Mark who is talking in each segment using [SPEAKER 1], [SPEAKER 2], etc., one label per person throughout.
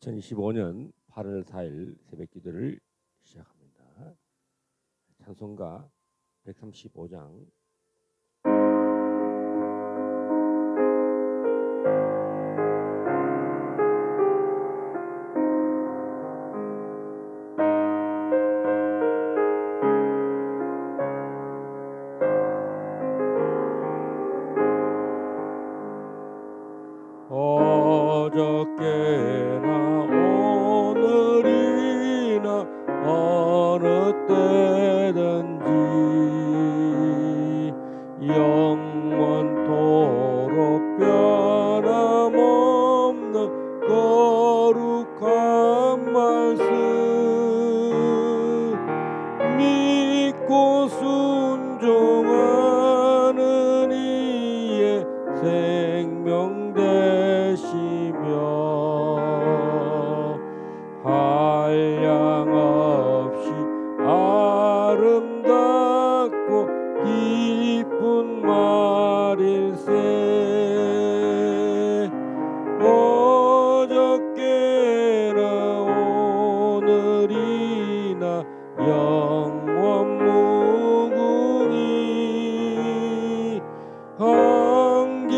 [SPEAKER 1] 2025년 8월 4일 새벽 기도를 시작합니다. 찬송가 135장 어저께나 오늘이나 어느 때든지 영원토록 변함없는 거룩한 말씀 믿고 순종하는 이의 생명 되시며 한량없이 아름답고 기쁜 말일세 어저께나 오늘이나 영원 무궁히 한결같은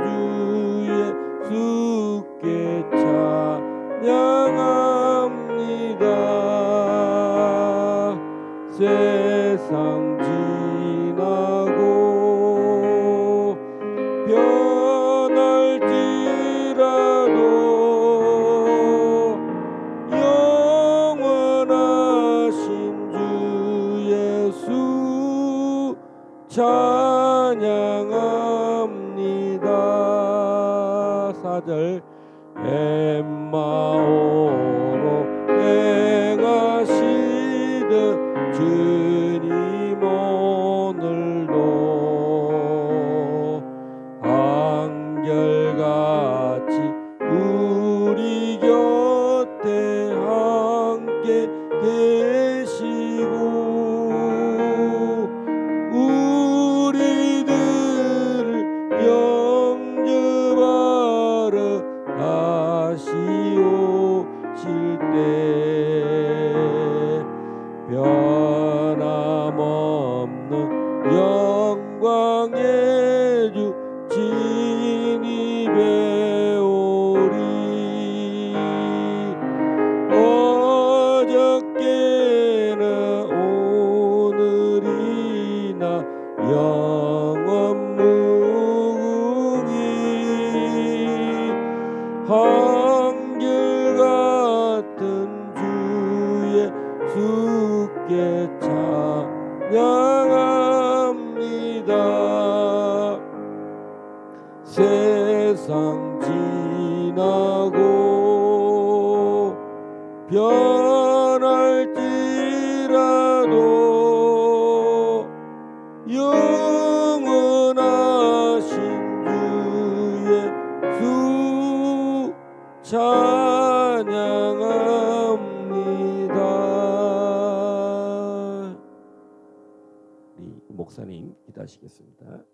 [SPEAKER 1] 주의 주께 찬양합니다. 세상 지나고 변할지라도 영원하신 주 예수 찬양합니다. 4절 엠마오로 행하시듯 주님 오늘도 한결같이 우리 곁에 함께 계시고 우리들을 영접하러 다시 오실 때 변함없는 영광의 주 진이 배우리 어저께나 오늘이나 영원 무궁히 한결같은 주의 주께 찬양합니다. 세상 지나고 변할지라도 영원하신 주의 주 찬양합니다. 우리 목사님 기도하시겠습니다.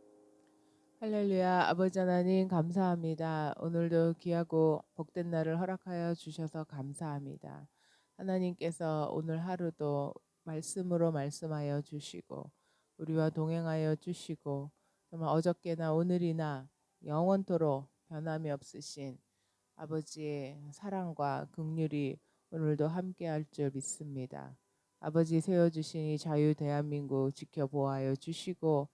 [SPEAKER 2] 할렐루야. 아버지 하나님 감사합니다. 오늘도 귀하고 복된 날을 허락하여 주셔서 감사합니다. 하나님께서 오늘 하루도 말씀으로 말씀하여 주시고 우리와 동행하여 주시고 정말 어저께나 오늘이나 영원토록 변함이 없으신 아버지의 사랑과 긍휼이 오늘도 함께할 줄 믿습니다. 아버지 세워주신 이 자유 대한민국 지켜보아여 주시고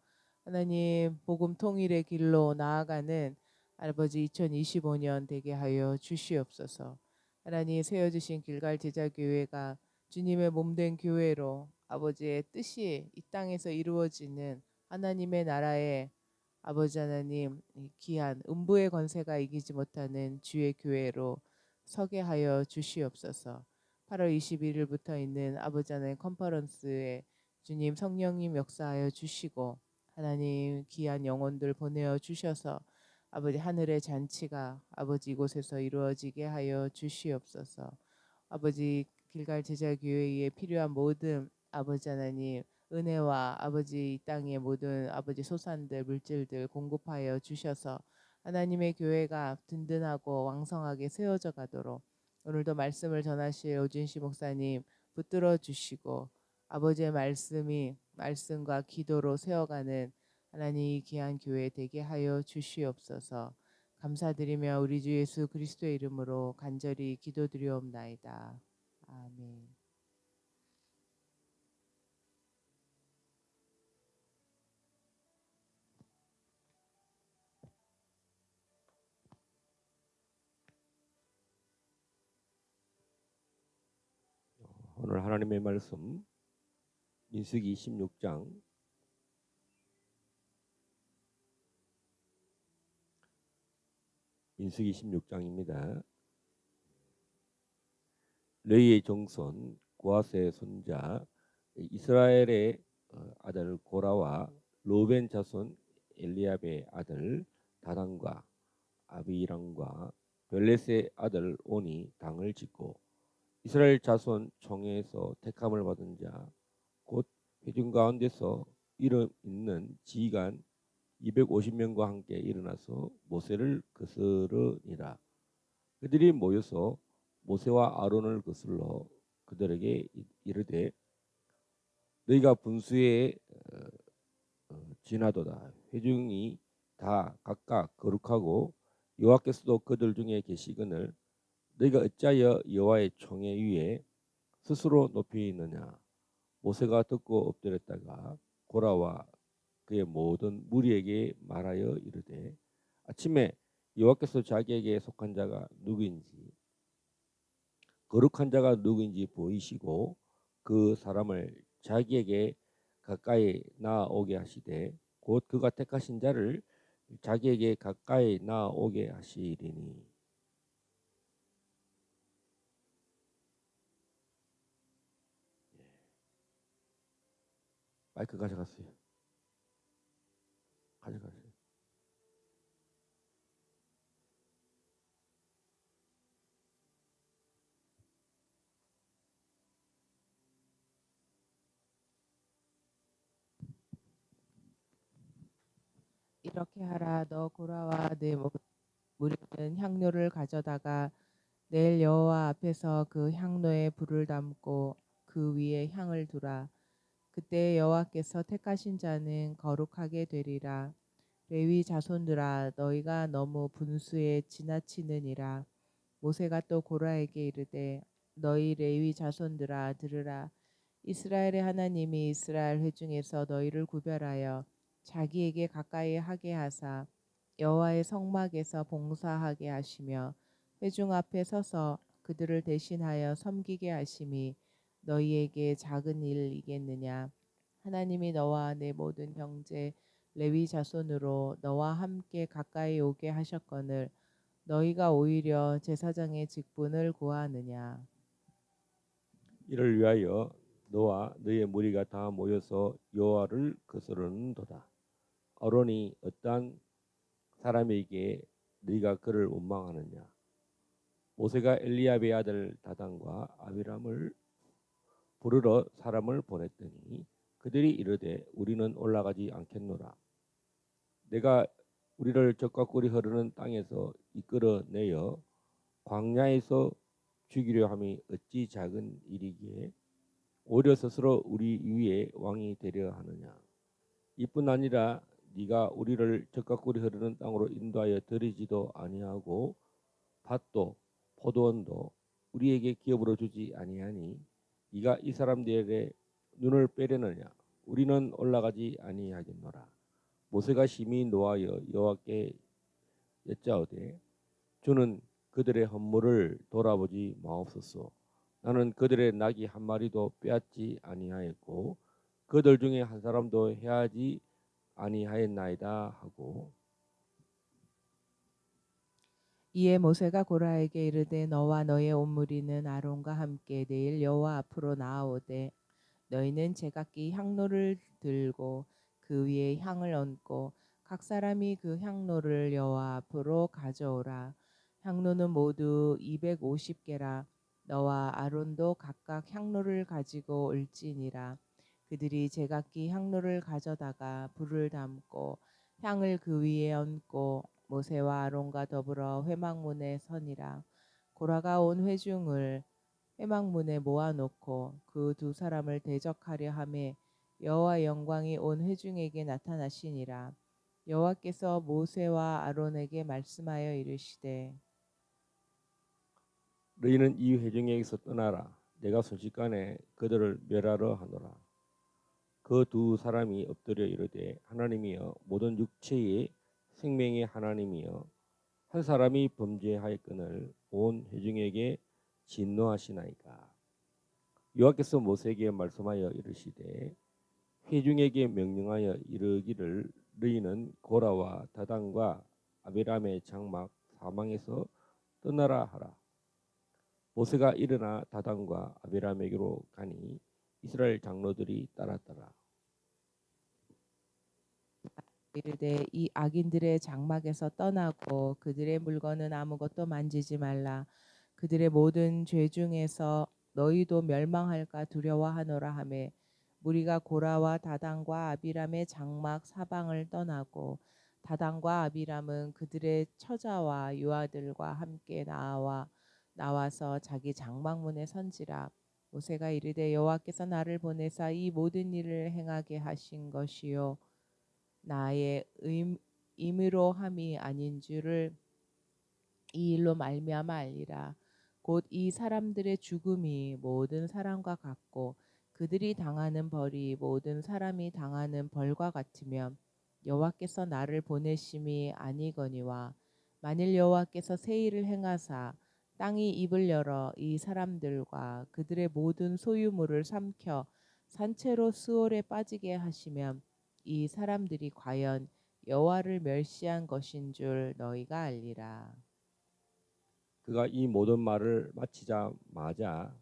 [SPEAKER 2] 하나님 복음 통일의 길로 나아가는 아버지 2025년 되게 하여 주시옵소서. 하나님 세워주신 길갈 제자교회가 주님의 몸된 교회로 아버지의 뜻이 이 땅에서 이루어지는 하나님의 나라의 아버지 하나님 귀한 음부의 권세가 이기지 못하는 주의 교회로 서게 하여 주시옵소서. 8월 21일부터 있는 아버지 하나님 컨퍼런스에 주님 성령님 역사하여 주시고 하나님 귀한 영혼들 보내어 주셔서 아버지 하늘의 잔치가 아버지 이곳에서 이루어지게 하여 주시옵소서. 아버지 길갈 제자교회에 필요한 모든 아버지 하나님 은혜와 아버지 이 땅의 모든 아버지 소산들 물질들 공급하여 주셔서 하나님의 교회가 든든하고 왕성하게 세워져 가도록 오늘도 말씀을 전하실 오진시 목사님 붙들어 주시고 아버지의 말씀과 기도로 세워가는 하나님 이 귀한 교회 되게 하여 주시옵소서. 감사드리며 우리 주 예수 그리스도의 이름으로 간절히 기도드리옵나이다. 아멘.
[SPEAKER 1] 오늘 하나님의 말씀 민수기 16장 민수기 16장입니다. 레위의 정손 고아스의 손자 이스라엘의 아들 고라와 로벤 자손 엘리압의 아들 다단과 아비람과 벨렛의 아들 온이 당을 짓고 이스라엘 자손 총회에서 택함을 받은 자 곧 회중 가운데서 이름 있는 지휘관 250명과 함께 일어나서 모세를 거스르니라. 그들이 모여서 모세와 아론을 거슬러 그들에게 이르되 너희가 분수에 지나도다. 회중이 다 각각 거룩하고 여호와께서도 그들 중에 계시거늘 너희가 어찌하여 여호와의 총회 위에 스스로 높이 있느냐. 모세가 듣고 엎드렸다가 고라와 그의 모든 무리에게 말하여 이르되 아침에 여호와께서 자기에게 속한 자가 누구인지 거룩한 자가 누구인지 보이시고 그 사람을 자기에게 가까이 나아오게 하시되 곧 그가 택하신 자를 자기에게 가까이 나아오게 하시리니. 마이크 가져갔어요. 가져가세요.
[SPEAKER 2] 이렇게 하라. 너 고라와 내 무리는 향료를 가져다가 내일 여호와 앞에서 그 향로에 불을 담고 그 위에 향을 두라. 그때 여호와께서 택하신 자는 거룩하게 되리라. 레위 자손들아 너희가 너무 분수에 지나치느니라. 모세가 또 고라에게 이르되 너희 레위 자손들아 들으라. 이스라엘의 하나님이 이스라엘 회중에서 너희를 구별하여 자기에게 가까이 하게 하사 여호와의 성막에서 봉사하게 하시며 회중 앞에 서서 그들을 대신하여 섬기게 하심이 너희에게 작은 일이겠느냐. 하나님이 너와 내 모든 형제 레위 자손으로 너와 함께 가까이 오게 하셨거늘 너희가 오히려 제사장의 직분을 구하느냐.
[SPEAKER 1] 이를 위하여 너와 너의 무리가 다 모여서 여호와를 거스르는도다. 아론이 어떠한 사람에게 네가 그를 원망하느냐. 모세가 엘리압의 아들 다단과 아비람을 부르러 사람을 보냈더니 그들이 이르되 우리는 올라가지 않겠노라. 내가 우리를 적과 꿀이 흐르는 땅에서 이끌어내어 광야에서 죽이려 함이 어찌 작은 일이기에 오히려 스스로 우리 위에 왕이 되려 하느냐. 이뿐 아니라 네가 우리를 적과 꿀이 흐르는 땅으로 인도하여 들이지도 아니하고 밭도 포도원도 우리에게 기업으로 주지 아니하니 네가 이 사람들의 눈을 빼려느냐. 우리는 올라가지 아니하겠노라. 모세가 심히 노하여 여호와께 여짜오되 주는 그들의 헌물을 돌아보지 마옵소서. 나는 그들의 낙이 한 마리도 빼앗지 아니하였고 그들 중에 한 사람도 해하지 아니하였나이다 하고.
[SPEAKER 2] 이에 모세가 고라에게 이르되 너와 너의 온 무리는 아론과 함께 내일 여호와 앞으로 나아오되 너희는 제각기 향로를 들고 그 위에 향을 얹고 각 사람이 그 향로를 여호와 앞으로 가져오라. 향로는 모두 250개라. 너와 아론도 각각 향로를 가지고 올지니라. 그들이 제각기 향로를 가져다가 불을 담고 향을 그 위에 얹고 모세와 아론과 더불어 회막문에 서니라. 고라가 온 회중을 회막문에 모아놓고 그 두 사람을 대적하려 하매 여호와 영광이 온 회중에게 나타나시니라. 여호와께서 모세와 아론에게 말씀하여 이르시되
[SPEAKER 1] 너희는 이 회중에게서 떠나라. 내가 순식간에 그들을 멸하러 하노라. 그 두 사람이 엎드려 이르되 하나님이여 모든 육체의 생명의 하나님이여 한 사람이 범죄하였거늘 온 회중에게 진노하시나이까. 여호와께서 모세에게 말씀하여 이르시되 회중에게 명령하여 이르기를 너희는 고라와 다단과 아비람의 장막 사망에서 떠나라 하라. 모세가 일어나 다단과 아비람에게로 가니 이스라엘 장로들이 따랐더라.
[SPEAKER 2] 이르되 이 악인들의 장막에서 떠나고 그들의 물건은 아무것도 만지지 말라. 그들의 모든 죄 중에서 너희도 멸망할까 두려워하노라 하매 무리가 고라와 다단과 아비람의 장막 사방을 떠나고 다단과 아비람은 그들의 처자와 유아들과 함께 나와서 자기 장막문에 선지라. 모세가 이르되 여호와께서 나를 보내사 이 모든 일을 행하게 하신 것이요 나의 임의로 함이 아닌 줄을 이 일로 말미암아 알리라. 곧 이 사람들의 죽음이 모든 사람과 같고 그들이 당하는 벌이 모든 사람이 당하는 벌과 같으면 여호와께서 나를 보내심이 아니거니와 만일 여호와께서 새 일을 행하사 땅이 입을 열어 이 사람들과 그들의 모든 소유물을 삼켜 산채로 수월에 빠지게 하시면 이 사람들이 과연 여호와를 멸시한 것인 줄 너희가 알리라.
[SPEAKER 1] 그가 이 모든 말을 마치자마자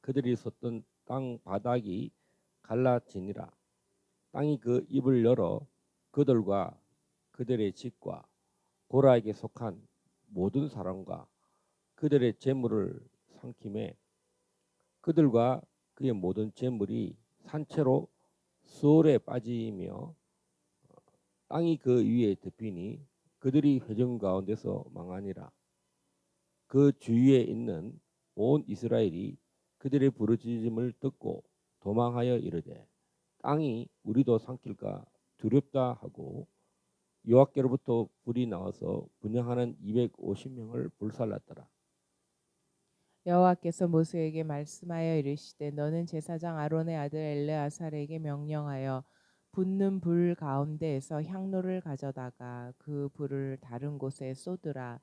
[SPEAKER 1] 그들이 섰던 땅 바닥이 갈라지니라. 땅이 그 입을 열어 그들과 그들의 집과 고라에게 속한 모든 사람과 그들의 재물을 삼킴에 그들과 그의 모든 재물이 산채로 수월에 빠지며 땅이 그 위에 덮이니 그들이 회중 가운데서 망하니라. 그 주위에 있는 온 이스라엘이 그들의 부르짖음을 듣고 도망하여 이르되 땅이 우리도 삼킬까 두렵다 하고 여호와께로부터 불이 나와서 분향하는 250명을 불살랐더라.
[SPEAKER 2] 여호와께서 모세에게 말씀하여 이르시되 너는 제사장 아론의 아들 엘레아살에게 명령하여 붙는 불 가운데에서 향로를 가져다가 그 불을 다른 곳에 쏟으라.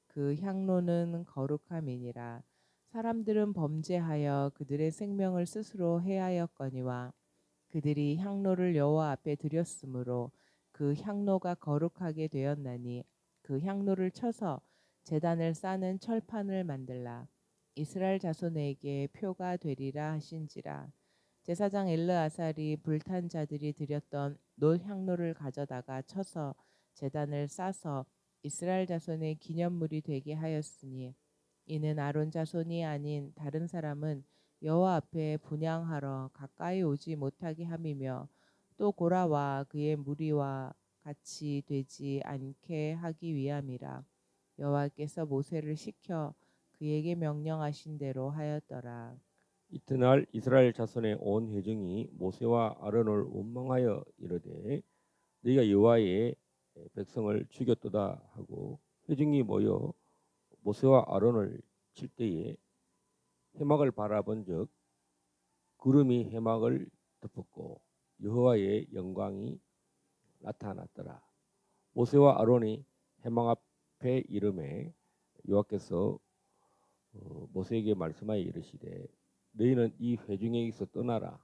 [SPEAKER 2] 그 향로는 거룩함이니라. 사람들은 범죄하여 그들의 생명을 스스로 해하였거니와 그들이 향로를 여호와 앞에 드렸으므로 그 향로가 거룩하게 되었나니 그 향로를 쳐서 제단을 싸는 철판을 만들라. 이스라엘 자손에게 표가 되리라 하신지라. 제사장 엘르아살이 불탄 자들이 드렸던 놋 향로를 가져다가 쳐서 제단을 싸서 이스라엘 자손의 기념물이 되게 하였으니 이는 아론 자손이 아닌 다른 사람은 여호와 앞에 분향하러 가까이 오지 못하게 함이며 또 고라와 그의 무리와 같이 되지 않게 하기 위함이라. 여호와께서 모세를 시켜 그에게 명령하신 대로 하였더라.
[SPEAKER 1] 이튿날 이스라엘 자손의 온 회중이 모세와 아론을 원망하여 이르되 너희가 여호와의 백성을 죽였도다 하고 회중이 모여 모세와 아론을 칠 때에 해막을 바라본즉 구름이 해막을 덮었고 여호와의 영광이 나타났더라. 모세와 아론이 해막 앞에 이름에 여호와께서 모세에게 말씀하여 이르시되 너희는 이 회중에게서 떠나라.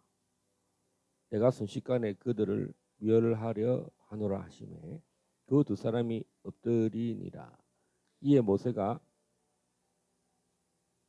[SPEAKER 1] 내가 순식간에 그들을 멸하려 하노라 하시매 그 두 사람이 엎드리니라. 이에 모세가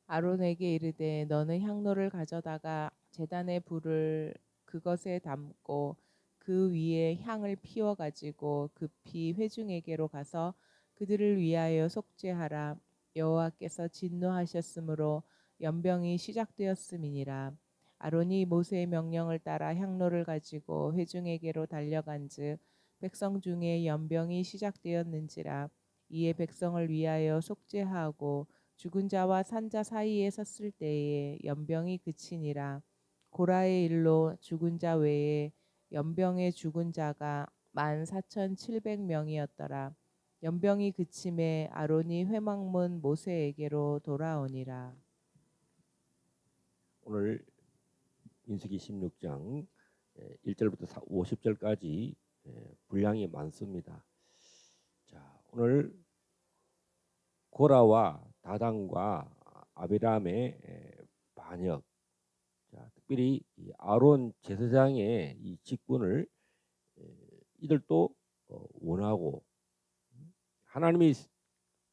[SPEAKER 2] 아론에게 이르되 너는 향로를 가져다가 제단의 불을 그것에 담고 그 위에 향을 피워 가지고 급히 회중에게로 가서 그들을 위하여 속죄하라. 여호와께서 진노하셨으므로 연병이 시작되었음이니라. 아론이 모세의 명령을 따라 향로를 가지고 회중에게로 달려간즉 백성 중에 연병이 시작되었는지라. 이에 백성을 위하여 속죄하고 죽은 자와 산 자 사이에 섰을 때에 연병이 그치니라. 고라의 일로 죽은 자 외에 연병에 죽은 자가 14,700명이었더라. 연병이 그침에 아론이 회막문 모세에게로 돌아오니라.
[SPEAKER 1] 오늘 민수기 16장 1절부터 50절까지 분량이 많습니다. 자, 오늘 고라와 다단과 아비람의 반역, 자, 특별히 이 아론 제사장의 이 직분을 이들도 원하고 하나님이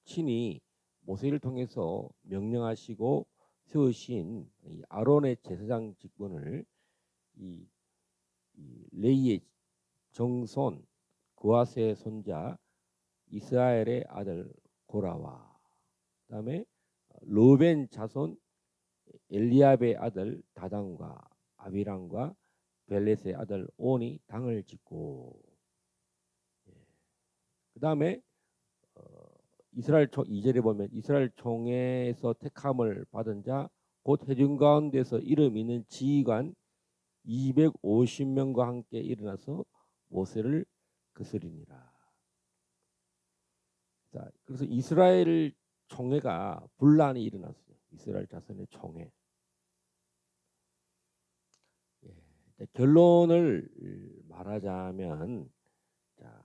[SPEAKER 1] 친히 모세를 통해서 명령하시고 세우신 이 아론의 제사장 직분을 이 레이의 정손 그아스의 손자 이스라엘의 아들 고라와 그다음에 르벤 자손 엘리압의 아들 다단과 아비람과 벨렛의 아들 온이 당을 짓고 그다음에 이스라엘 총 2절에 보면 이스라엘 총회에서 택함을 받은 자 곧 회중 가운데서 이름 있는 지휘관 250명과 함께 일어나서 모세를 거스리니라. 자, 그래서 이스라엘 총회가 분란이 일어났어요. 이스라엘 자손의 총회. 결론을 말하자면, 자,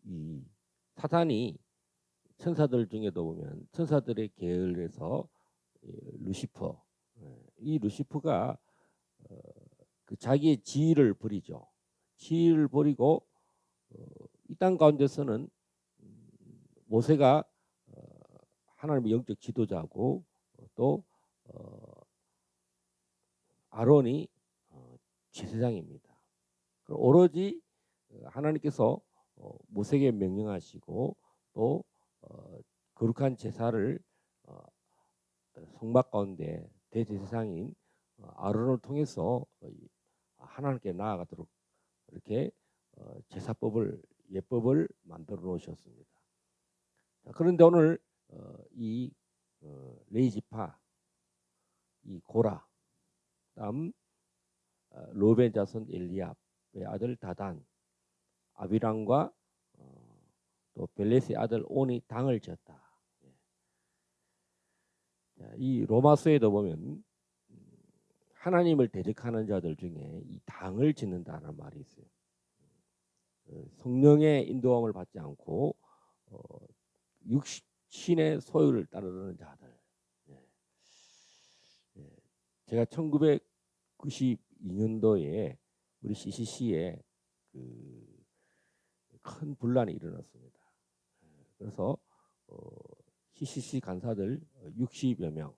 [SPEAKER 1] 이 사탄이 천사들 중에도 보면 천사들의 계열에서 루시퍼, 이 루시퍼가 그 자기의 지위를 버리죠. 지위를 버리고 이 땅 가운데서는 모세가 하나님의 영적 지도자고 또 아론이 제사장입니다. 오로지 하나님께서 모세에게 명령하시고 또 거룩한 제사를 성막 가운데 대제사장인 아론을 통해서 하나님께 나아가도록 이렇게 제사법을 예법을 만들어 놓으셨습니다. 그런데 오늘 이 레이지파, 이 고라, 다음 로벤 자손 엘리압의 아들 다단, 아비람과 또 벨렛의 아들 온이 당을 지었다. 이 로마서에도 보면 하나님을 대적하는 자들 중에 이 당을 짓는다는 말이 있어요. 성령의 인도함을 받지 않고 육신의 소유를 따르는 자들. 제가 1992년도에 우리 CCC에 큰 분란이 일어났습니다. 그래서 CCC 간사들 60여 명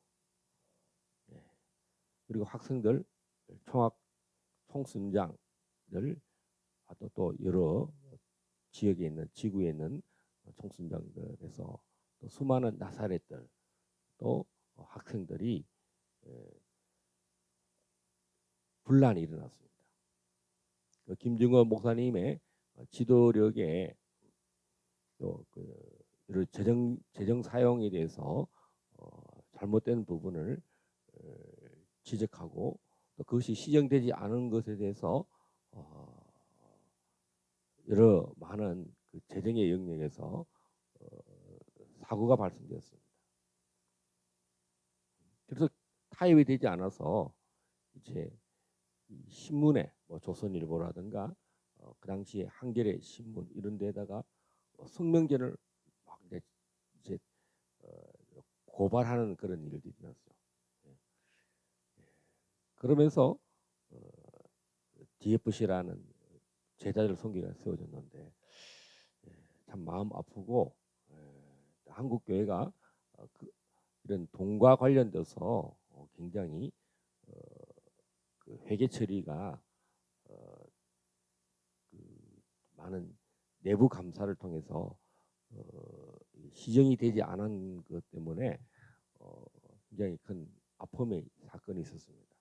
[SPEAKER 1] 그리고 학생들 총학 총순장들 또 여러 지역에 있는 지구에 있는 총순장들에서 또 수많은 나사렛들 또 학생들이 분란이 일어났습니다. 김중원 목사님의 지도력에 또 그 재정 사용에 대해서 잘못된 부분을 지적하고 또 그것이 시정되지 않은 것에 대해서 여러 많은 그 재정의 영역에서 사고가 발생되었습니다. 그래서 타협이 되지 않아서 이제 신문에 뭐 조선일보라든가 그 당시에 한겨레 신문 이런 데다가 성명전을 막 이제 고발하는 그런 일들이 일어났어요. 그러면서 DFC라는 제자들 선교가 세워졌는데 참 마음 아프고 한국 교회가 이런 돈과 관련돼서 굉장히 그 회계 처리가 그 많은 내부 감사를 통해서 시정이 되지 않은 것 때문에 굉장히 큰 아픔의 사건이 있었습니다.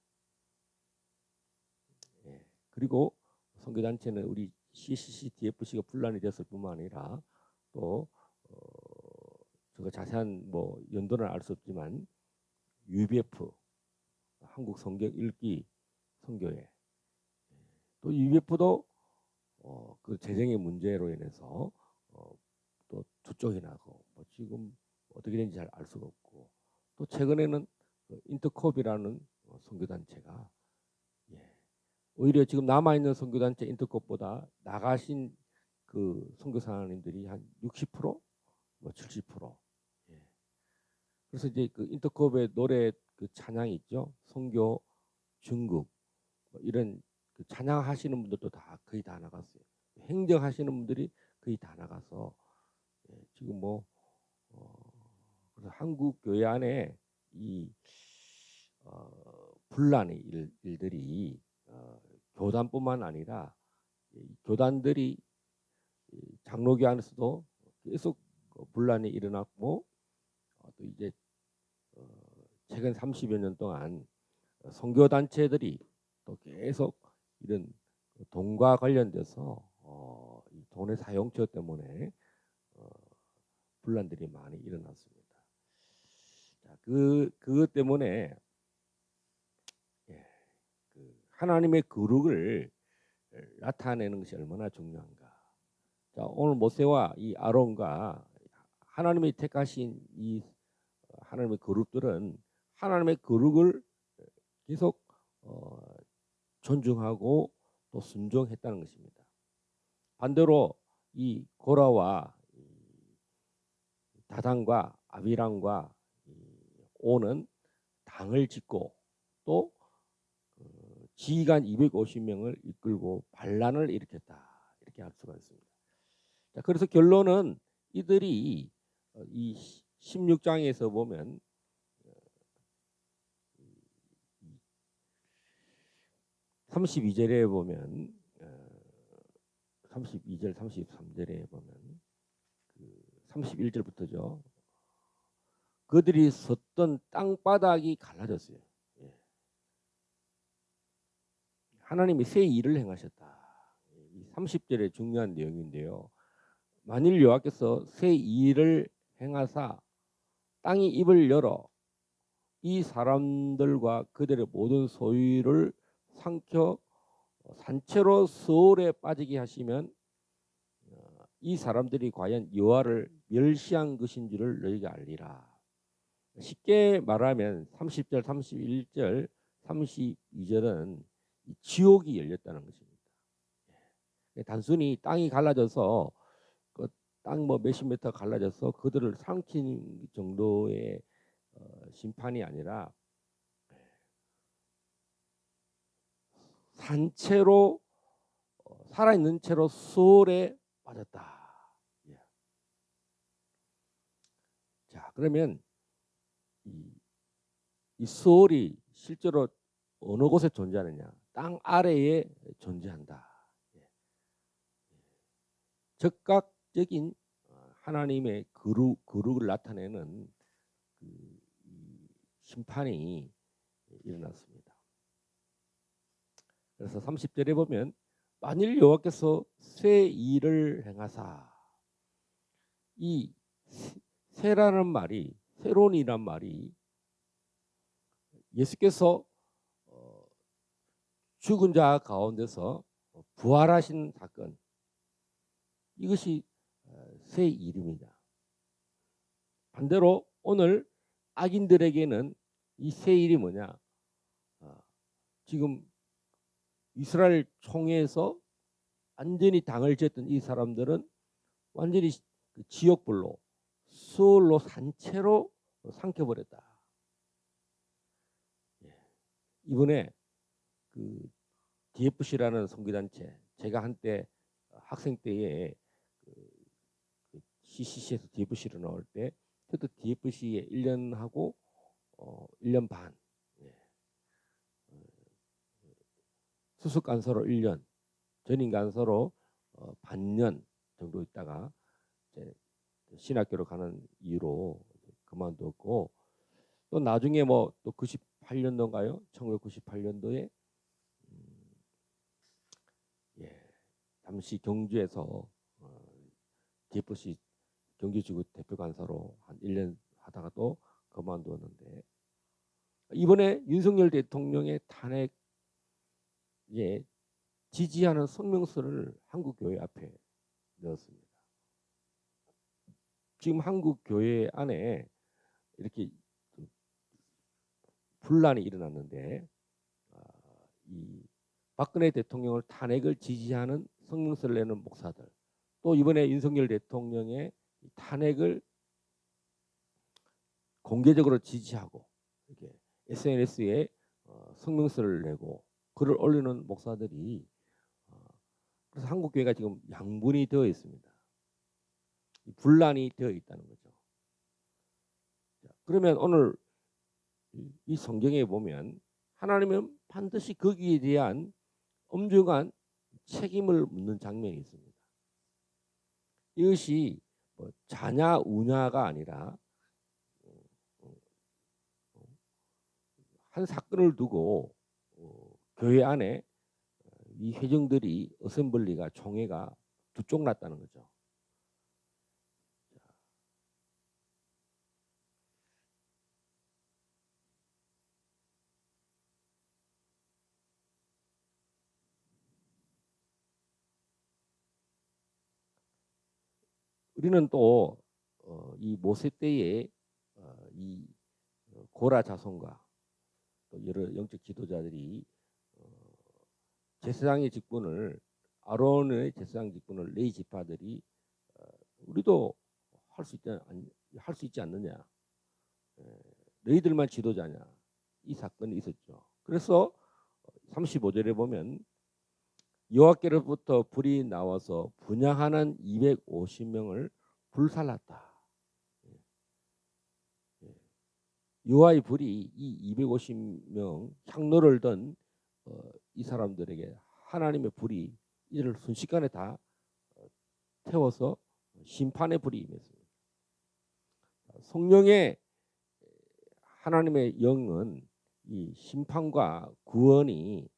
[SPEAKER 1] 그리고 선교단체는 우리 CCC, DFC가 분란이 됐을 뿐만 아니라 또 제가 자세한 뭐 연도는 알 수 없지만 UBF 한국 성경 읽기 선교회 또 UBF도 그 재정의 문제로 인해서 또 추쪽이 나고 뭐 지금 어떻게 되는지 잘 알 수가 없고 또 최근에는 그 인터콥이라는 선교단체가 오히려 지금 남아 있는 선교단체 인터콥보다 나가신 그 선교사님들이 한 60%, 뭐 70%. 예. 그래서 이제 그 인터콥의 노래 그 찬양이 있죠. 선교 중국 뭐 이런 그 찬양하시는 분들도 다 거의 다 나갔어요. 행정하시는 분들이 거의 다 나가서 지금 뭐 그래서 한국 교회 안에 이 분란의 일들이 교단뿐만 아니라 교단들이 장로교 안에서도 계속 분란이 일어났고 또 이제 최근 30여 년 동안 선교 단체들이 또 계속 이런 돈과 관련돼서 이 돈의 사용처 때문에 분란들이 많이 일어났습니다. 자, 그것 때문에 그 하나님의 거룩을 나타내는 것이 얼마나 중요한가. 자, 오늘 모세와 이 아론과 하나님이 택하신 이 하나님의 거룩들은 하나님의 거룩을 계속 존중하고 또 순종했다는 것입니다. 반대로 이 고라와 다단과 아비람과 오는 당을 짓고 또 지휘관 250명을 이끌고 반란을 일으켰다. 이렇게 할 수가 있습니다. 자, 그래서 결론은 이들이 이 16장에서 보면 32절에 보면 32절 33절에 보면 그 31절부터죠. 그들이 섰던 땅바닥이 갈라졌어요. 예. 하나님이 새 일을 행하셨다. 이 30절의 중요한 내용인데요. 만일 여호와께서 새 일을 행하사 땅이 입을 열어 이 사람들과 그들의 모든 소유를 삼켜 산채로 수월에 빠지게 하시면 이 사람들이 과연 여호와를 멸시한 것인 줄을 너희가 알리라. 쉽게 말하면 30절, 31절, 32절은 지옥이 열렸다는 것입니다. 단순히 땅이 갈라져서 그 땅 뭐 몇십 미터 갈라져서 그들을 삼킨 정도의 심판이 아니라 산채로 살아있는 채로 수월에 빠졌다. 예. 자, 그러면 이 수월이 실제로 어느 곳에 존재하느냐? 땅 아래에 존재한다. 예. 적극적인 하나님의 거룩을 나타내는 그 심판이 일어났습니다. 그래서 30절에 보면 만일 여호와께서 새 일을 행하사 이 새라는 말이 새로운이란 말이 예수께서 죽은 자 가운데서 부활하신 사건 이것이 새 일입니다. 반대로 오늘 악인들에게는 이 새 일이 뭐냐? 지금 이스라엘 총회에서 완전히 당을 졌던 이 사람들은 완전히 지옥불로 수월로 산채로 삼켜버렸다. 이번에 그 DFC라는 선교단체 제가 한때 학생 때에 그 CCC에서 DFC로 나올 때 그때 DFC에 1년하고 1년 반 수석 간서로 1년 전임 간서로 반년 정도 있다가 이제 신학교로 가는 이유로 그만뒀고 또 나중에 뭐 또 98년도인가요? 1998년도에 잠시 경주에서 DFC 경기지구 대표 간사로 한 1년 하다가 또 그만두었는데 이번에 윤석열 대통령의 탄핵에 지지하는 성명서를 한국 교회 앞에 넣었습니다. 지금 한국 교회 안에 이렇게 분란이 일어났는데 이 박근혜 대통령을 탄핵을 지지하는 성명서를 내는 목사들, 또 이번에 윤석열 대통령의 탄핵을 공개적으로 지지하고 이렇게 SNS에 성명서를 내고 글을 올리는 목사들이 그래서 한국 교회가 지금 양분이 되어 있습니다. 분란이 되어 있다는 거죠. 그러면 오늘 이 성경에 보면 하나님은 반드시 거기에 대한 엄중한 책임을 묻는 장면이 있습니다. 이것이 뭐 자냐 우냐가 아니라 한 사건을 두고 교회 안에 이 회중들이 어셈블리가 총회가 두 쪽 났다는 거죠. 우리는 또 이 모세 때에 이 고라 자손과 또 여러 영적 지도자들이 제사장의 직분을 아론의 제사장 직분을 레위 지파들이 우리도 할 수 있지 않느냐, 너희들만 지도자냐, 이 사건이 있었죠. 그래서 35절에 보면 여호와께로부터 불이 나와서 분향하는 250명을 불살랐다. 여호와의 불이 이 250명 향로를 든 이 사람들에게 하나님의 불이 이를 순식간에 다 태워서 심판의 불이 임했습니다. 성령의 하나님의 영은 이 심판과 구원이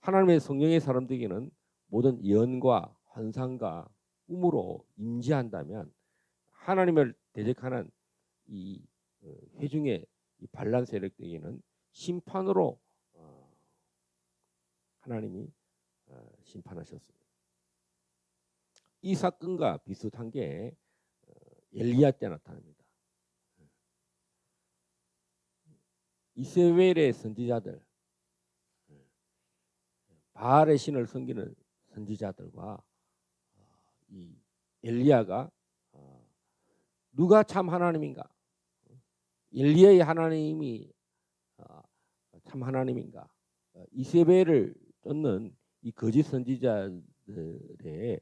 [SPEAKER 1] 하나님의 성령의 사람들에게는 모든 예언과 환상과 꿈으로 임재한다면 하나님을 대적하는 이 회중의 이 반란 세력들에게는 심판으로 하나님이 심판하셨습니다. 이 사건과 비슷한 게 엘리야 때 나타납니다. 이스라엘의 선지자들, 바알의 신을 섬기는 선지자들과 이 엘리야가 누가 참 하나님인가? 엘리야의 하나님이 참 하나님인가? 이세벨을 쫓는 이 거짓 선지자들의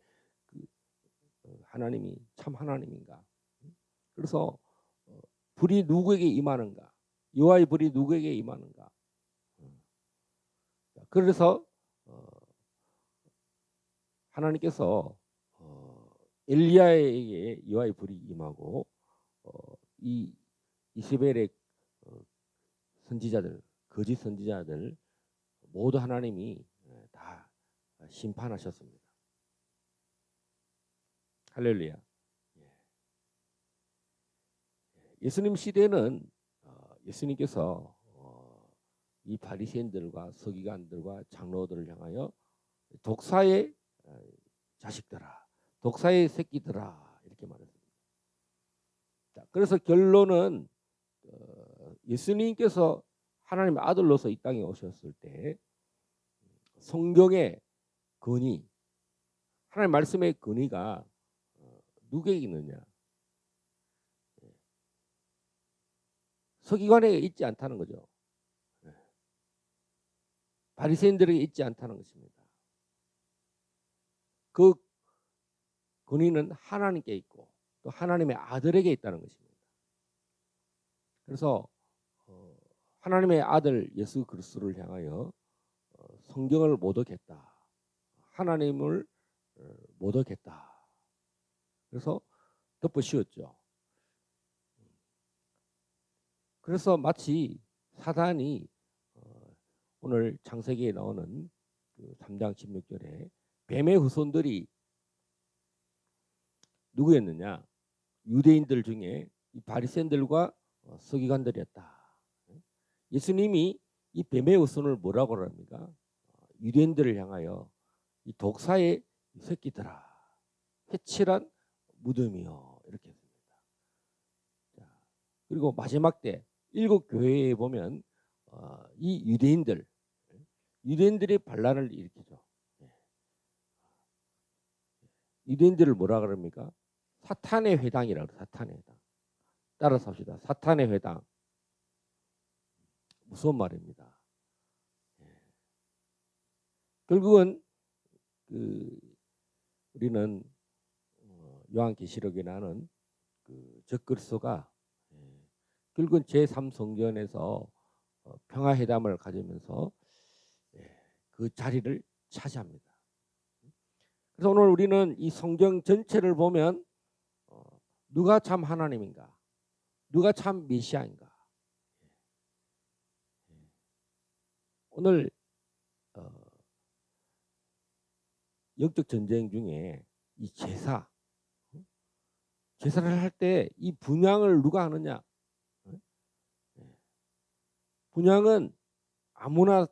[SPEAKER 1] 하나님이 참 하나님인가? 그래서 불이 누구에게 임하는가? 여호와의 불이 누구에게 임하는가? 그래서 하나님께서 엘리야에게 여호와의 불이 임하고 이 이스라엘의 선지자들, 거짓 선지자들 모두 하나님이 다 심판하셨습니다. 할렐루야. 예수님 시대는 예수님께서 이 바리새인들과 서기관들과 장로들을 향하여 독사의 자식들아, 독사의 새끼들아 이렇게 말했습니다. 자, 그래서 결론은 예수님께서 하나님의 아들로서 이 땅에 오셨을 때 성경의 근위, 하나님 말씀의 근위가 누구에게 있느냐? 서기관에게 있지 않다는 거죠. 바리새인들에게 있지 않다는 것입니다. 그 근위는 하나님께 있고 또 하나님의 아들에게 있다는 것입니다. 그래서 하나님의 아들 예수 그리스도를 향하여 성경을 모독했다. 하나님을 모독했다. 그래서 덮어 씌웠죠. 그래서 마치 사단이 오늘 창세기에 나오는 그 3장 16절에 뱀의 후손들이 누구였느냐? 유대인들 중에 이 바리새인들과 서기관들이었다. 예수님이 이 뱀의 후손을 뭐라고 합니까? 유대인들을 향하여 이 독사의 새끼들아, 회칠한 무덤이요, 이렇게 했습니다. 자, 그리고 마지막 때 일곱 교회에 보면 이 유대인들이 반란을 일으키죠. 유대인들을 뭐라 그럽니까? 사탄의 회당이라고 그래요. 사탄의 회당. 따라서 합시다. 사탄의 회당. 무서운 말입니다. 결국은 우리는 요한계시록에 나는 그 적그리스도가 결국은 제3성전에서 평화회담을 가지면서 그 자리를 차지합니다. 그래서 오늘 우리는 이 성경 전체를 보면 누가 참 하나님인가, 누가 참 메시아인가. 오늘 영적 전쟁 중에 이 제사를 할 때 이 분향을 누가 하느냐? 분향은 아무나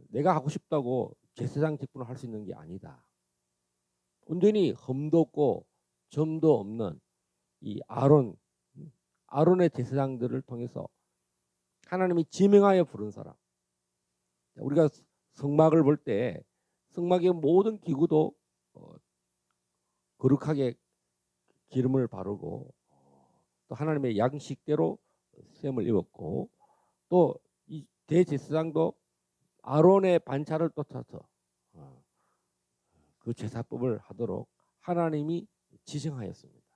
[SPEAKER 1] 내가 하고 싶다고 제사장 직분을 할 수 있는 게 아니다. 온전히 흠도 없고 점도 없는 이 아론의 제사장들을 통해서 하나님이 지명하여 부른 사람. 우리가 성막을 볼 때 성막의 모든 기구도 거룩하게 기름을 바르고 또 하나님의 양식대로 셈을 입었고 또 이 대제사장도 아론의 반차를 쫓아서 그 제사법을 하도록 하나님이 지정하였습니다.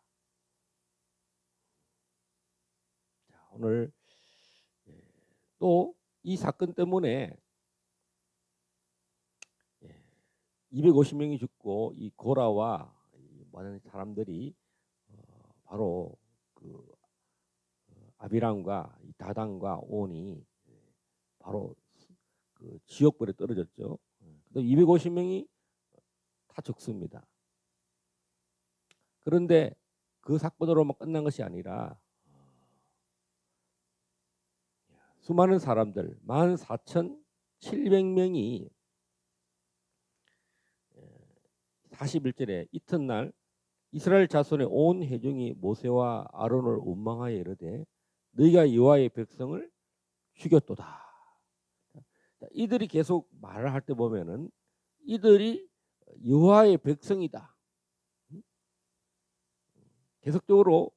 [SPEAKER 1] 자, 오늘 또 이 사건 때문에 250명이 죽고 이 고라와 많은 사람들이 바로 그 아비람과 다단과 온이 바로 그 지옥불에 떨어졌죠. 250명이 다 죽습니다. 그런데 그 사건으로만 끝난 것이 아니라 수많은 사람들 14,700명이 41절에 이튿날 이스라엘 자손의 온 회중이 모세와 아론을 원망하여 이르되 너희가 여호와의 백성을 죽였도다. 이들이 계속 말을 할 때 보면은 이들이 여호와의 백성이다. 계속적으로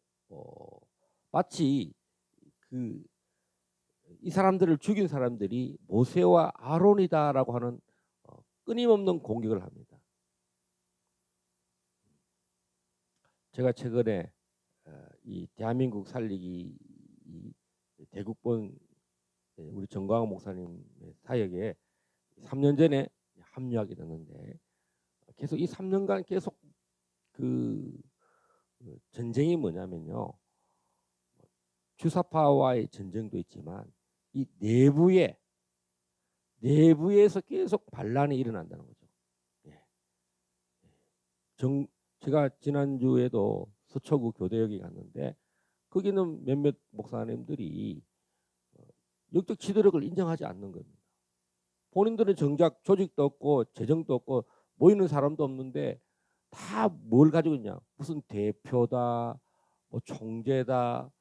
[SPEAKER 1] 마치 이 사람들을 죽인 사람들이 모세와 아론이다라고 하는 끊임없는 공격을 합니다. 제가 최근에 이 대한민국 살리기 대국본 우리 정광훈 목사님의 사역에 3년 전에 합류하게 됐는데 계속 이 3년간 계속 그 전쟁이 뭐냐면요. 주사파와의 전쟁도 있지만 이 내부에서 계속 반란이 일어난다는 거죠. 제가 지난주에도 서초구 교대역에 갔는데 거기는 몇몇 목사님들이 영적 지도력을 인정하지 않는 겁니다. 본인들은 정작 조직도 없고 재정도 없고 모이는 사람도 없는데 다 뭘 가지고 있냐? 무슨 대표다, 뭐 총재다.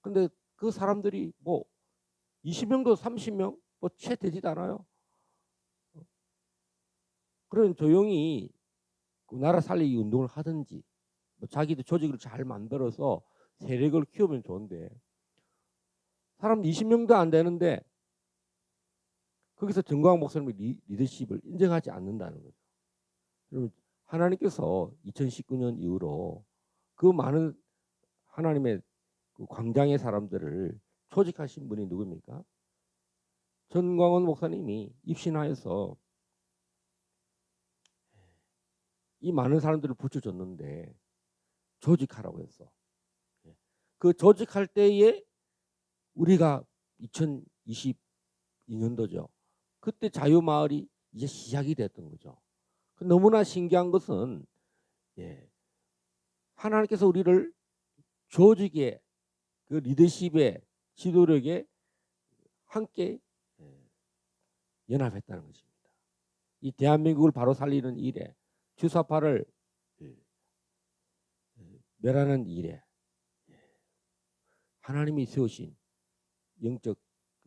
[SPEAKER 1] 근데 그 사람들이 뭐 20명도 30명 뭐 채 되지도 않아요. 그런 조용히 그 나라 살리기 운동을 하든지 뭐 자기도 조직을 잘 만들어서 세력을 키우면 좋은데 사람 20명도 안 되는데 거기서 정광 목사님의 리더십을 인정하지 않는다는 거죠. 그러면 하나님께서 2019년 이후로 그 많은 하나님의 그 광장의 사람들을 조직하신 분이 누굽니까? 전광훈 목사님이 입신하여서 이 많은 사람들을 붙여줬는데 조직하라고 했어. 그 조직할 때에 우리가 2022년도죠. 그때 자유마을이 이제 시작이 됐던 거죠. 너무나 신기한 것은 하나님께서 우리를 조직의 그 리더십의 지도력에 함께 연합했다는 것입니다. 이 대한민국을 바로 살리는 일에 주사파를 멸하는 일에 하나님이 세우신 영적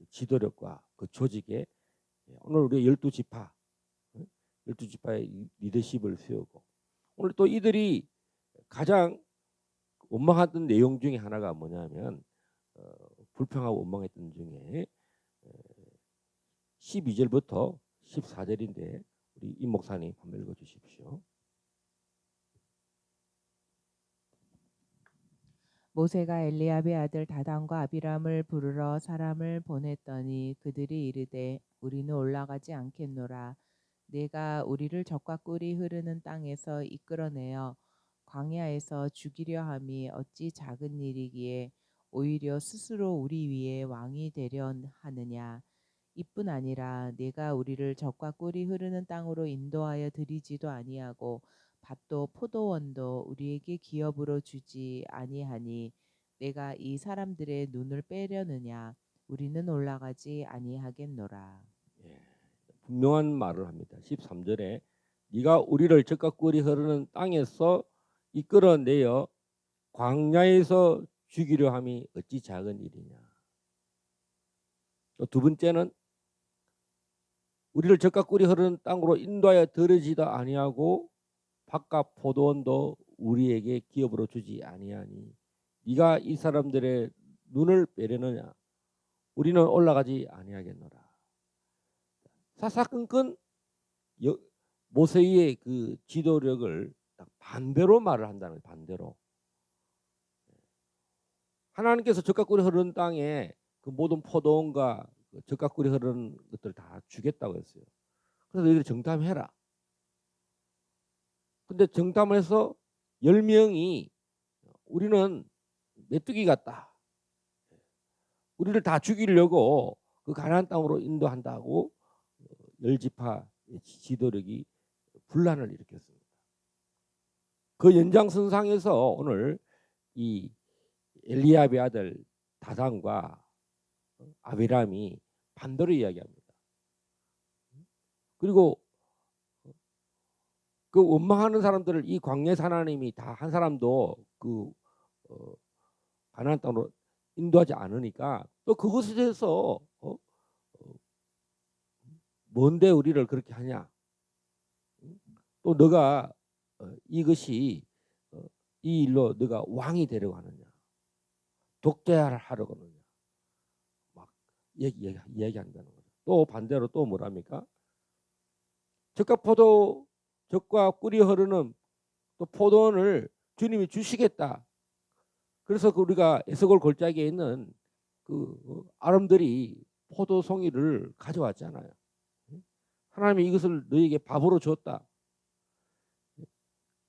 [SPEAKER 1] 지도력과 그 조직에 오늘 우리 12지파 12지파의 리더십을 세우고 오늘 또 이들이 가장 원망했던 내용 중에 하나가 뭐냐면 불평하고 원망했던 중에 12절부터 14절인데 우리 임 목사님 한번 읽어주십시오.
[SPEAKER 2] 모세가 엘리압의 아들 다단과 아비람을 부르러 사람을 보냈더니 그들이 이르되 우리는 올라가지 않겠노라. 내가 우리를 적과 꿀이 흐르는 땅에서 이끌어내어 광야에서 죽이려 함이 어찌 작은 일이기에 오히려 스스로 우리 위에 왕이 되려 하느냐. 이뿐 아니라 내가 우리를 적과 꿀이 흐르는 땅으로 인도하여 들이지도 아니하고 밭도 포도원도 우리에게 기업으로 주지 아니하니 내가 이 사람들의 눈을 빼려느냐. 우리는 올라가지 아니하겠노라.
[SPEAKER 1] 예, 분명한 말을 합니다. 13절에 네가 우리를 적과 꿀이 흐르는 땅에서 이끌어내어 광야에서 죽이려 함이 어찌 작은 일이냐. 또 두 번째는 우리를 적과 꿀이 흐르는 땅으로 인도하여 들어지도 아니하고 밭과 포도원도 우리에게 기업으로 주지 아니하니 네가 이 사람들의 눈을 빼려느냐. 우리는 올라가지 아니하겠노라. 사사건건 모세의 그 지도력을 반대로 말을 한다는 거예요. 반대로. 하나님께서 적과 꿀이 흐르는 땅에 그 모든 포도원과 그 적과 꿀이 흐르는 것들을 다 주겠다고 했어요. 그래서 너희들 정탐해라. 근데 정탐해서 10명이 우리는 메뚜기 같다. 우리를 다 죽이려고 그 가나안 땅으로 인도한다고 10지파 지도력이 분란을 일으켰습니다. 그 연장선상에서 오늘 이 엘리압의 아들 다단과 아비람이 반대로 이야기합니다. 그리고 그 원망하는 사람들을 이 광야에서 하나님이 다 한 사람도 그 가나안 땅으로 인도하지 않으니까 또 그것에 대해서 뭔데 우리를 그렇게 하냐? 또 너가 이것이 이 일로 너가 왕이 되려고 하느냐? 독재하려고 하느냐? 막 얘기한다는 거죠. 또 반대로 또 뭐랍니까? 적과 꿀이 흐르는 또 포도원을 주님이 주시겠다. 그래서 그 우리가 에스골 골짜기에 있는 그 아름들이 포도송이를 가져왔잖아요. 하나님이 이것을 너에게 밥으로 줬다.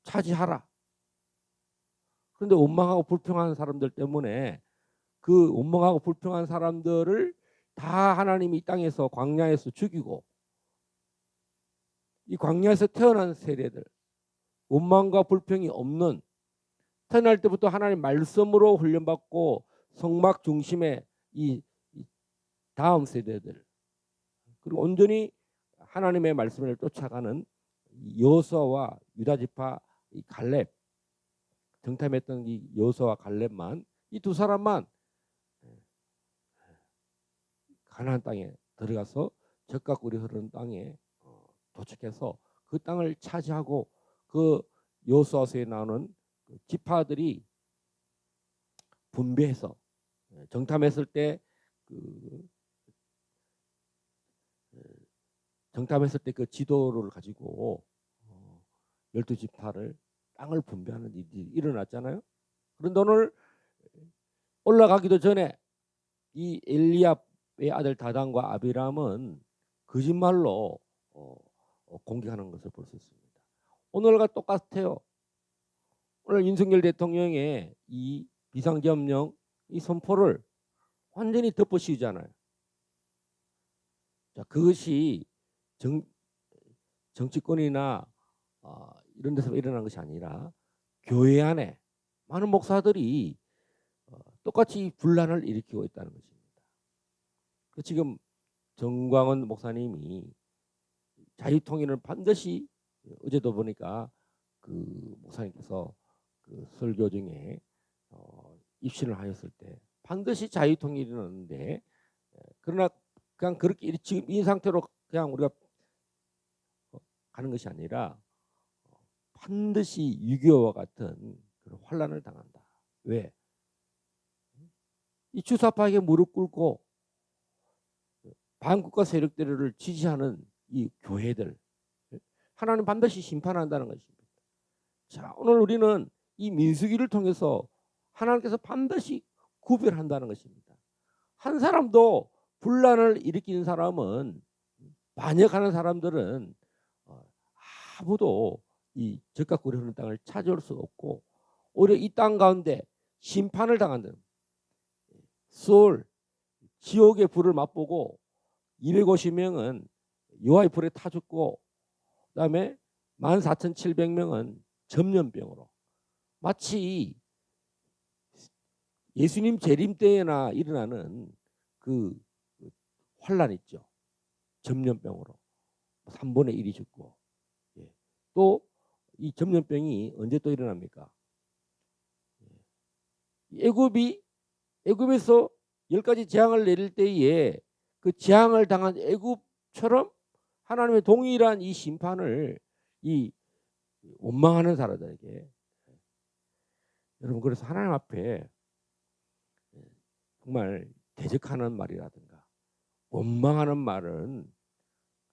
[SPEAKER 1] 차지하라. 그런데 원망하고 불평하는 사람들 때문에 그 원망하고 불평한 사람들을 다 하나님이 이 땅에서 광야에서 죽이고 이 광야에서 태어난 세대들 원망과 불평이 없는 태어날 때부터 하나님 말씀으로 훈련받고 성막 중심의 이 다음 세대들 그리고 온전히 하나님의 말씀을 쫓아가는 여호수아와 유다 지파 이 갈렙 정탐했던 이 여호수아와 갈렙만 이 두 사람만 가나안 땅에 들어가서 적과 꿀이 흐르는 땅에 도착해서 그 땅을 차지하고 그 여호수아서에 나오는 그 지파들이 분배해서 정탐했을 때 그 정탐했을 때 그 지도를 가지고 12지파를 땅을 분배하는 일이 일어났잖아요. 그런데 오늘 올라가기도 전에 이 엘리압의 아들 다단과 아비람은 거짓말로 공격하는 것을 볼 수 있습니다. 오늘과 똑같아요. 오늘 윤석열 대통령의 이 비상계엄령 이 선포를 완전히 덮어씌우잖아요. 자, 그것이 정치권이나 이런 데서 일어난 것이 아니라 교회 안에 많은 목사들이 똑같이 분란을 일으키고 있다는 것입니다. 지금 정광훈 목사님이 자유통일을 반드시, 어제도 보니까 그 목사님께서 그 설교 중에 입신을 하였을 때 반드시 자유통일이었는데, 그러나 그냥 그렇게 지금 이 상태로 그냥 우리가 가는 것이 아니라 반드시 6.25와 같은 그런 환란을 당한다. 왜? 이 주사파에게 무릎 꿇고 반국가 세력들을 지지하는 이 교회들, 하나님 반드시 심판한다는 것입니다. 자, 오늘 우리는 이 민수기를 통해서 하나님께서 반드시 구별한다는 것입니다. 한 사람도 분란을 일으키는 사람은, 반역하는 사람들은 아무도 이 적과 꿀이 흐르는 땅을 찾아올 수 없고, 오히려 이 땅 가운데 심판을 당한다는, 수월 지옥의 불을 맛보고 250명은 여호와의 불에 타 죽고, 그다음에 14,700명은 전염병으로, 마치 예수님 재림 때나 일어나는 그 환란 있죠. 전염병으로 3분의 1이 죽고. 또 이 전염병이 언제 또 일어납니까? 애굽에서 10가지 재앙을 내릴 때에 그 재앙을 당한 애굽처럼 하나님의 동일한 이 심판을 이 원망하는 사람들에게, 여러분, 그래서 하나님 앞에 정말 대적하는 말이라든가 원망하는 말은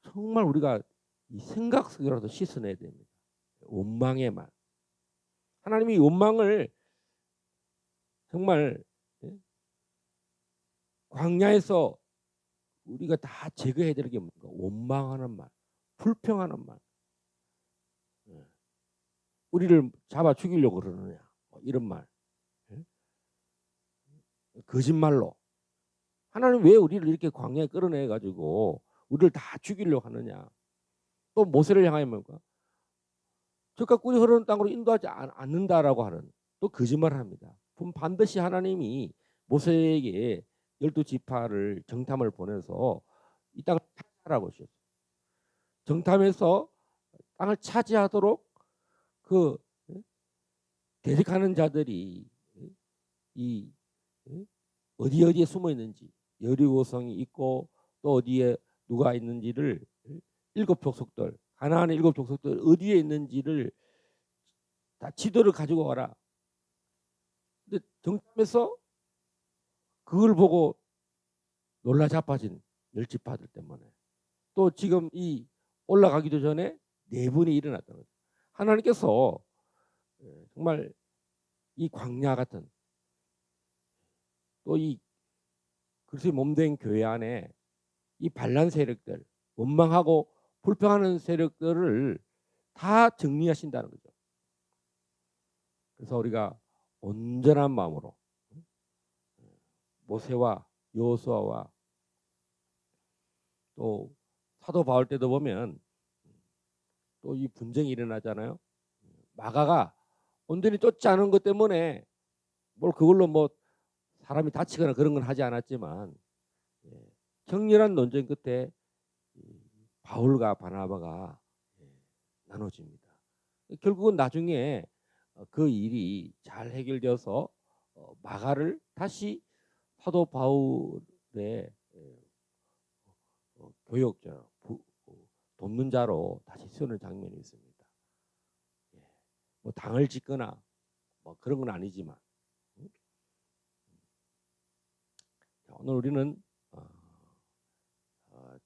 [SPEAKER 1] 정말 우리가 이 생각 속이라도 씻어내야 됩니다. 원망의 말. 하나님이 원망을 정말 광야에서 우리가 다 제거해야 되는 게 뭡니까? 원망하는 말, 불평하는 말. 우리를 잡아 죽이려고 그러느냐, 이런 말. 거짓말로 하나님 왜 우리를 이렇게 광야에 끌어내 가지고 우리를 다 죽이려고 하느냐. 또 모세를 향하여 뭡니까? 적과 꿀이 흐르는 땅으로 인도하지 않는다라고 하는 또 거짓말을 합니다. 그럼 반드시 하나님이 모세에게 12지파를 정탐을 보내서 이 땅을 차지하라고 하셨어요. 정탐해서 땅을 차지하도록 그 대적하는 자들이 이 어디에 숨어 있는지, 여리고성이 있고 또 어디에 누가 있는지를, 7족속들, 가나안의 7족속들 어디에 있는지를 다 지도를 가지고 와라. 근데 정탐에서 그걸 보고 놀라 자빠진 10지파들 때문에 또 지금 이 올라가기도 전에 4분이 일어났다는 거죠. 하나님께서 정말 이 광야 같은, 또 이 그리스도의 몸된 교회 안에 이 반란 세력들, 원망하고 불평하는 세력들을 다 정리하신다는 거죠. 그래서 우리가 온전한 마음으로 모세와 여호수아와 또 사도 바울 때도 보면 또 이 분쟁이 일어나잖아요. 마가가 온전히 쫓지 않은 것 때문에 뭘 그걸로 뭐 사람이 다치거나 그런 건 하지 않았지만, 격렬한 논쟁 끝에 바울과 바나바가 나눠집니다. 결국은 나중에 그 일이 잘 해결되어서 마가를 다시 사도 바울의 교역자, 돕는 자로 다시 세우는 장면이 있습니다. 뭐 당을 짓거나 뭐 그런 건 아니지만, 오늘 우리는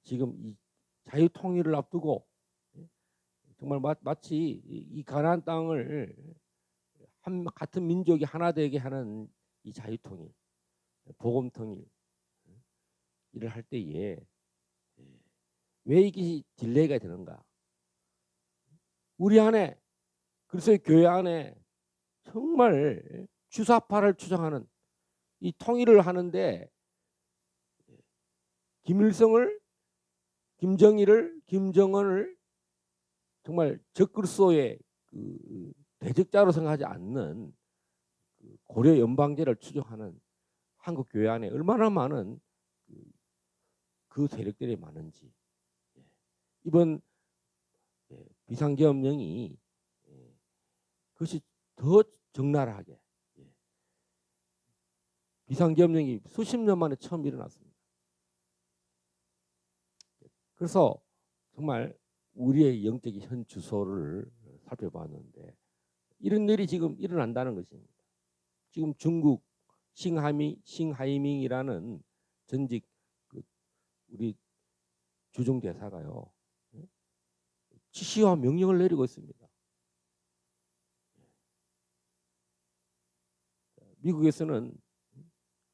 [SPEAKER 1] 지금 이 자유 통일을 앞두고 정말 마치 이 가나안 땅을 같은 민족이 하나 되게 하는 이 자유 통일, 복음 통일 일을 할 때에 왜 이게 딜레이가 되는가? 우리 안에, 그리스도의 교회 안에 정말 주사파를 주장하는 이 통일을 하는데 김일성을, 김정일을, 김정은을 정말 적그리스도의 그 대적자로 생각하지 않는 그 고려 연방제를 추종하는 한국 교회 안에 얼마나 많은 그 세력들이 많은지, 이번 비상계엄령이 그것이 더 적나라하게, 비상계엄령이 수십 년 만에 처음 일어났습니다. 그래서 정말 우리의 영적인 현 주소를 살펴봤는데 이런 일이 지금 일어난다는 것입니다. 지금 중국 싱하이밍이라는 전직 우리 주중 대사가요, 지시와 명령을 내리고 있습니다. 미국에서는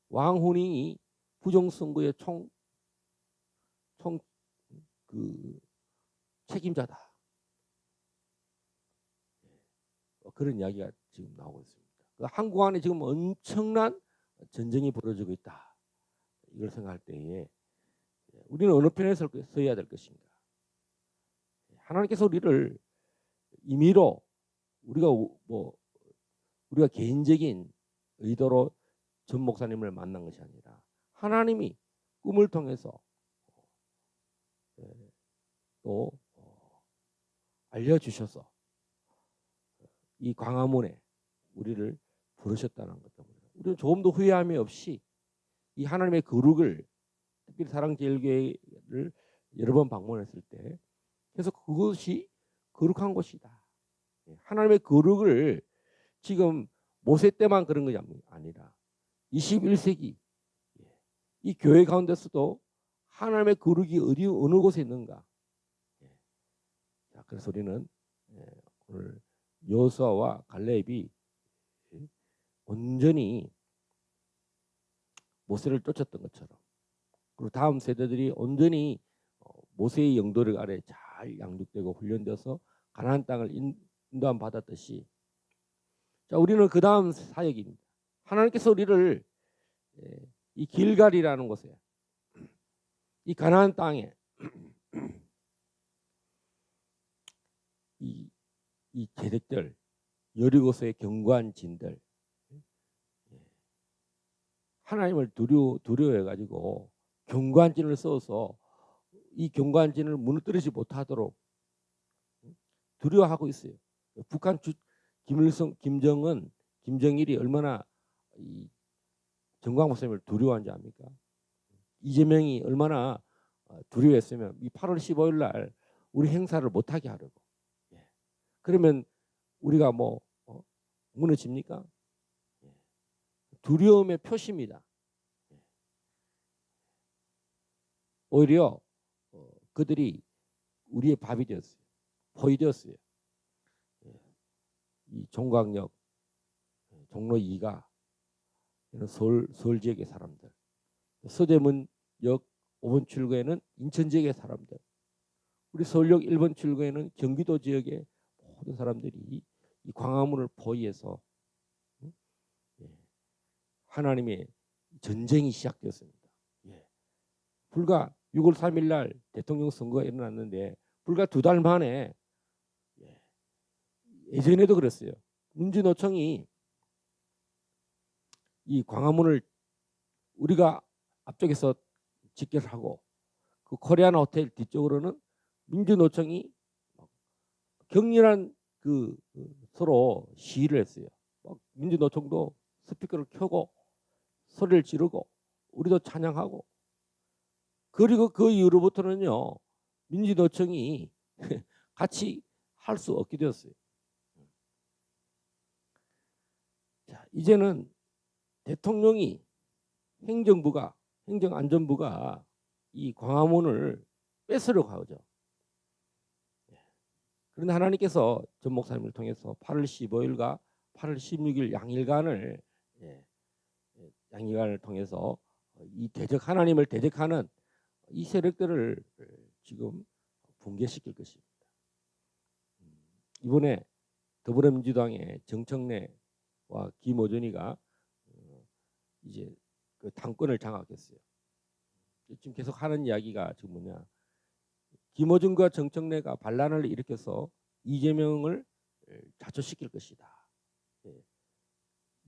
[SPEAKER 1] 왕후닝이 부정선거의 그 책임자다, 그런 이야기가 지금 나오고 있습니다. 한국 안에 지금 엄청난 전쟁이 벌어지고 있다. 이걸 생각할 때에 우리는 어느 편에 서야 될 것인가? 하나님께서 우리를 임의로 우리가 개인적인 의도로 전 목사님을 만난 것이 아니라 하나님이 꿈을 통해서 또 알려주셔서 이 광화문에 우리를 부르셨다는 것 때문에 우리는 조금도 후회함이 없이 이 하나님의 거룩을, 특별히 사랑제일교회를 여러 번 방문했을 때 계속 그것이 거룩한 곳이다. 하나님의 거룩을 지금 모세 때만 그런 것이 아니라 21세기 이 교회 가운데서도 하나님의 거룩이 어느 곳에 있는가. 자, 그래서 우리는 오늘 여호수아와 갈렙이 온전히 모세를 쫓았던 것처럼, 그리고 다음 세대들이 온전히 모세의 영도력 아래 잘 양육되고 훈련되어서 가나안 땅을 인도함 받았듯이, 자, 우리는 그 다음 사역입니다. 하나님께서 우리를 이 길갈이라는 곳에, 이 가나안 땅에 이 제득들, 여리고서의 견고한 진들, 하나님을 두려워해 가지고 견고한 진을 써서 이 견고한 진을 무너뜨리지 못하도록 두려워하고 있어요. 북한 김정일이 얼마나 이 정광 목사님을 두려워한지 압니까? 이재명이 얼마나 두려워했으면 이 8월 15일 날 우리 행사를 못하게 하려고. 그러면 우리가 무너집니까? 두려움의 표시입니다. 오히려 그들이 우리의 밥이 되었어요. 포위 되었어요. 이 종각역, 종로 2가 서울 지역의 사람들, 서대문역 5번 출구에는 인천 지역의 사람들, 우리 서울역 1번 출구에는 경기도 지역의 모든 사람들이 이 광화문을 포위해서 하나님의 전쟁이 시작되었습니다. 불과 6월 3일 날 대통령 선거가 일어났는데 불과 2달 만에, 예전에도 그랬어요. 민주노총이 이 광화문을 우리가 앞쪽에서 직결하고 그 코리아나 호텔 뒤쪽으로는 민주노총이 격렬한 서로 시위를 했어요. 민주노총도 스피커를 켜고 소리를 지르고 우리도 찬양하고, 그리고 그 이후로부터는요 민주노총이 같이 할 수 없게 되었어요. 자, 이제는 대통령이 행정안전부가 이 광화문을 뺏으려고 하죠. 그런데 하나님께서 전 목사님을 통해서 8월 15일과 8월 16일 양일간을 통해서 이 하나님을 대적하는 이 세력들을 지금 붕괴시킬 것입니다. 이번에 더불어민주당의 정청래와 김어준이가 이제 그 당권을 장악했어요. 지금 계속 하는 이야기가 지금 뭐냐? 김어준과 정청래가 반란을 일으켜서 이재명을 자초시킬 것이다.